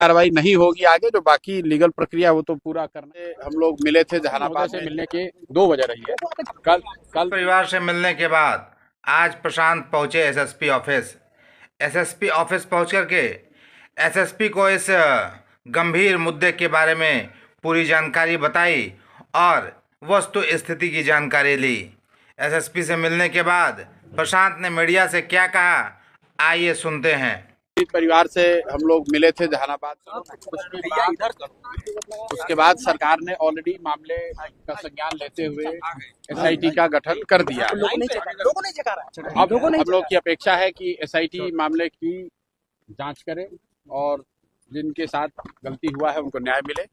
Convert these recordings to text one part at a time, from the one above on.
कार्रवाई नहीं होगी आगे, जो बाकी लीगल प्रक्रिया वो तो पूरा करना। हम लोग मिले थे जहानाबाद से, मिलने के 2 वजह रही है। कल परिवार से मिलने के बाद आज प्रशांत पहुंचे एसएसपी ऑफिस। एसएसपी ऑफिस पहुंच करके एसएसपी को इस गंभीर मुद्दे के बारे में पूरी जानकारी बताई और वस्तु स्थिति की जानकारी ली। एसएसपी से मिलने के बाद प्रशांत ने मीडिया से क्या कहा, आइए सुनते हैं। परिवार से हम लोग मिले थे जहानाबाद से। उसके बाद सरकार ने ऑलरेडी मामले का संज्ञान लेते हुए एसआईटी का गठन कर दिया। अब हम लोग की अपेक्षा है कि एसआईटी मामले की जांच करे और जिनके साथ गलती हुआ है उनको न्याय मिले।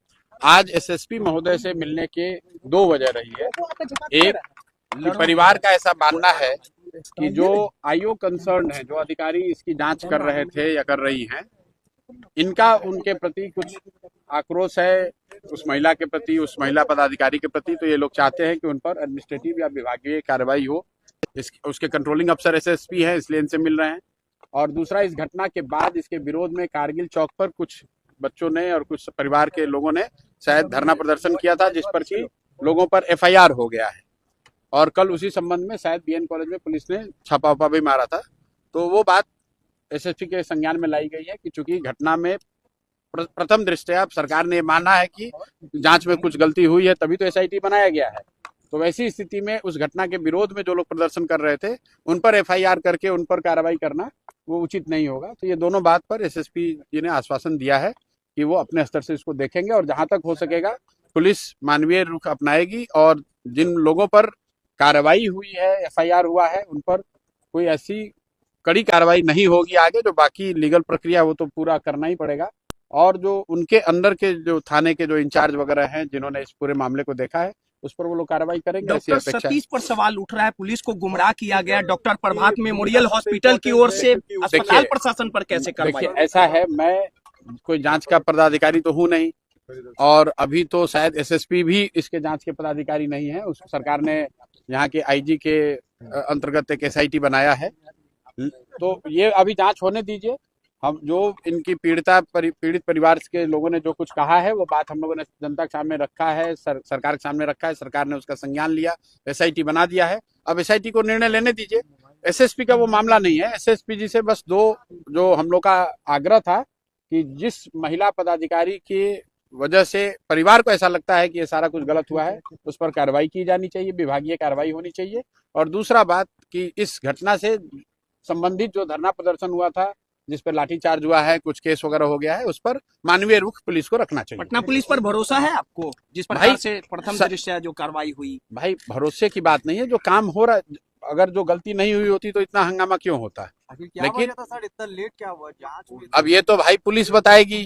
आज एसएसपी महोदय से मिलने के 2 वजह रही है। एक, परिवार का ऐसा मानना है कि जो आईओ कंसर्न है, जो अधिकारी इसकी जांच कर रहे थे या कर रही हैं, इनका उनके प्रति कुछ आक्रोश है, उस महिला के प्रति, उस महिला पदाधिकारी के प्रति। तो ये लोग चाहते हैं कि उन पर एडमिनिस्ट्रेटिव या विभागीय कार्रवाई हो। उसके कंट्रोलिंग अफसर एसएसपी है, इसलिए इनसे मिल रहे हैं। और दूसरा, इस घटना के बाद इसके विरोध में कारगिल चौक पर कुछ बच्चों ने और कुछ परिवार के लोगों ने शायद धरना प्रदर्शन किया था, जिस पर कि लोगों पर एफआईआर हो गया है। और कल उसी संबंध में शायद बीएन कॉलेज में पुलिस ने छापा उपा भी मारा था। तो वो बात एसएसपी के संज्ञान में लाई गई है कि चूंकि घटना में प्रथम दृष्टया सरकार ने माना है कि जांच में कुछ गलती हुई है, तभी तो एसआईटी बनाया गया है। तो वैसी स्थिति में उस घटना के विरोध में जो लोग प्रदर्शन कर रहे थे, उन पर एफआईआर करके उन पर कार्रवाई करना वो उचित नहीं होगा। तो ये दोनों बात पर एसएसपी जी ने आश्वासन दिया है कि वो अपने स्तर से इसको देखेंगे और जहां तक हो सकेगा पुलिस मानवीय रुख अपनाएगी और जिन लोगों पर कार्रवाई हुई है, एफआईआर हुआ है, उन पर कोई ऐसी कड़ी कार्रवाई नहीं होगी आगे, जो बाकी लीगल प्रक्रिया वो तो पूरा करना ही पड़ेगा। और जो उनके अंदर के जो थाने के जो इंचार्ज वगैरह हैं, जिन्होंने इस पूरे मामले को देखा है, उस पर वो लोग कार्रवाई करेंगे। डॉक्टर सतीश पर सवाल उठ रहा है, पुलिस को गुमराह किया गया। डॉक्टर प्रभात मेमोरियल हॉस्पिटल की ओर से अस्पताल प्रशासन पर कैसे कार्रवाई? ऐसा है, मैं कोई जांच का पदाधिकारी तो हूँ नहीं, और अभी तो शायद एसएसपी भी इसके जांच के पदाधिकारी नहीं है। उस सरकार ने यहाँ के आईजी के अंतर्गत एक एसआईटी बनाया है। तो ये अभी जांच होने दीजिए। हम जो इनकी पीड़ित परिवार के लोगों ने जो कुछ कहा है, वो बात हम लोगों ने जनता के सामने रखा है, सरकार के सामने रखा है। सरकार ने उसका संज्ञान लिया, एसआईटी बना दिया है। अब एसआईटी को निर्णय लेने दीजिए। एसएसपी का वो मामला नहीं है। एसएसपी जी से बस जो हम लोग का आग्रह था कि जिस महिला पदाधिकारी की वजह से परिवार को ऐसा लगता है कि ये सारा कुछ गलत हुआ है, उस पर कार्रवाई की जानी चाहिए, विभागीय कार्रवाई होनी चाहिए। और दूसरा बात कि इस घटना से संबंधित जो धरना प्रदर्शन हुआ था, जिस पर लाठीचार्ज हुआ है, कुछ केस वगैरह हो गया है, उस पर मानवीय रुख पुलिस को रखना चाहिए। पटना पुलिस पर भरोसा है आपको, जिस प्रकार से प्रथम दृष्टया जो कार्रवाई हुई? भाई, भरोसे की बात नहीं है, जो काम हो रहा, अगर जो गलती नहीं हुई होती तो इतना हंगामा क्यों होता है? लेकिन सर इतना लेट क्या हुआ जांच? अब ये तो भाई पुलिस बताएगी।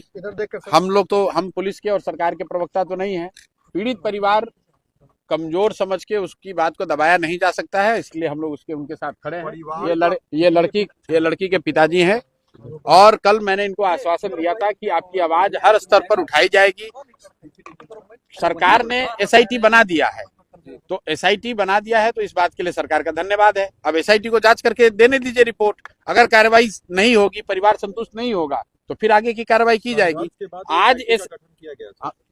हम पुलिस के और सरकार के प्रवक्ता तो नहीं है। पीड़ित परिवार कमजोर समझ के उसकी बात को दबाया नहीं जा सकता है, इसलिए हम लोग उनके साथ खड़े हैं। ये लड़की के पिताजी हैं, और कल मैंने इनको आश्वासन दिया था कि आपकी आवाज हर स्तर पर उठाई जाएगी। सरकार ने एसआईटी बना दिया है, तो एसआईटी बना दिया है, तो इस बात के लिए सरकार का धन्यवाद है। अब एसआईटी को जांच करके देने दीजिए रिपोर्ट। अगर कार्रवाई नहीं होगी, परिवार संतुष्ट नहीं होगा, तो फिर आगे की कार्रवाई की जाएगी। आज इस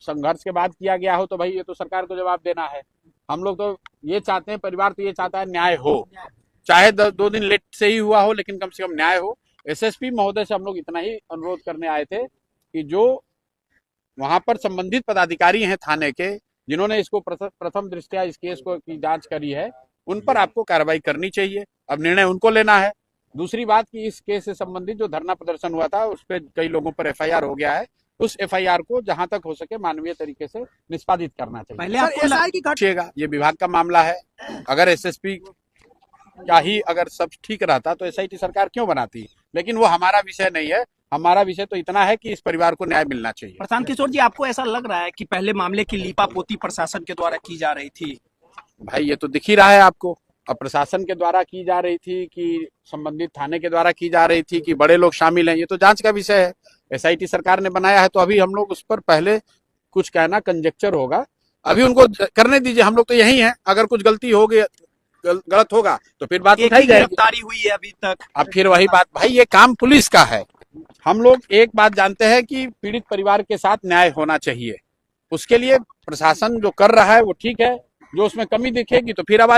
संघर्ष के बाद किया गया हो तो भाई ये तो सरकार को जवाब देना है। हम लोग तो ये चाहते हैं, परिवार तो ये चाहता है न्याय हो, चाहे 2 दिन लेट से ही हुआ हो, लेकिन कम से कम न्याय हो। एसएसपी महोदय से हम लोग इतना ही अनुरोध करने आए थे कि जो वहां पर संबंधित पदाधिकारी हैं थाने के, जिन्होंने इसको प्रथम दृष्टया इस केस को की जांच करी है, उन पर आपको कार्रवाई करनी चाहिए। अब निर्णय उनको लेना है। दूसरी बात कि इस केस से संबंधित जो धरना प्रदर्शन हुआ था, उस पर कई लोगों पर एफआईआर हो गया है। उस एफआईआर को जहां तक हो सके मानवीय तरीके से निष्पादित करना चाहिए। पहले आपको ये विभाग का मामला है। अगर एसएसपी क्या ही अगर सब ठीक रहता तो एसआईटी सरकार क्यों बनाती? लेकिन वो हमारा विषय नहीं है। हमारा विषय तो इतना है कि इस परिवार को न्याय मिलना चाहिए। प्रशांत किशोर जी, आपको ऐसा लग रहा है कि पहले मामले की लीपापोती प्रशासन के द्वारा की जा रही थी? भाई, ये तो दिख ही रहा है आपको। अब प्रशासन के द्वारा की जा रही थी कि संबंधित थाने के द्वारा की जा रही थी कि बड़े लोग शामिल हैं, ये तो जांच का विषय है। एसआईटी सरकार ने बनाया है, तो अभी हम लोग उस पर पहले कुछ कहना कंजेक्चर होगा। अभी उनको करने दीजिए। हम लोग तो यही हैं। अगर कुछ गलती होगी, गलत होगा, तो फिर बात उठाई जाएगी। गिरफ्तारी हुई है अभी तक। अब फिर वही बात, भाई ये काम पुलिस का है। हम लोग एक बात जानते हैं कि पीड़ित परिवार के साथ न्याय होना चाहिए। उसके लिए प्रशासन जो कर रहा है वो ठीक है, जो उसमें कमी दिखेगी तो फिर आवाज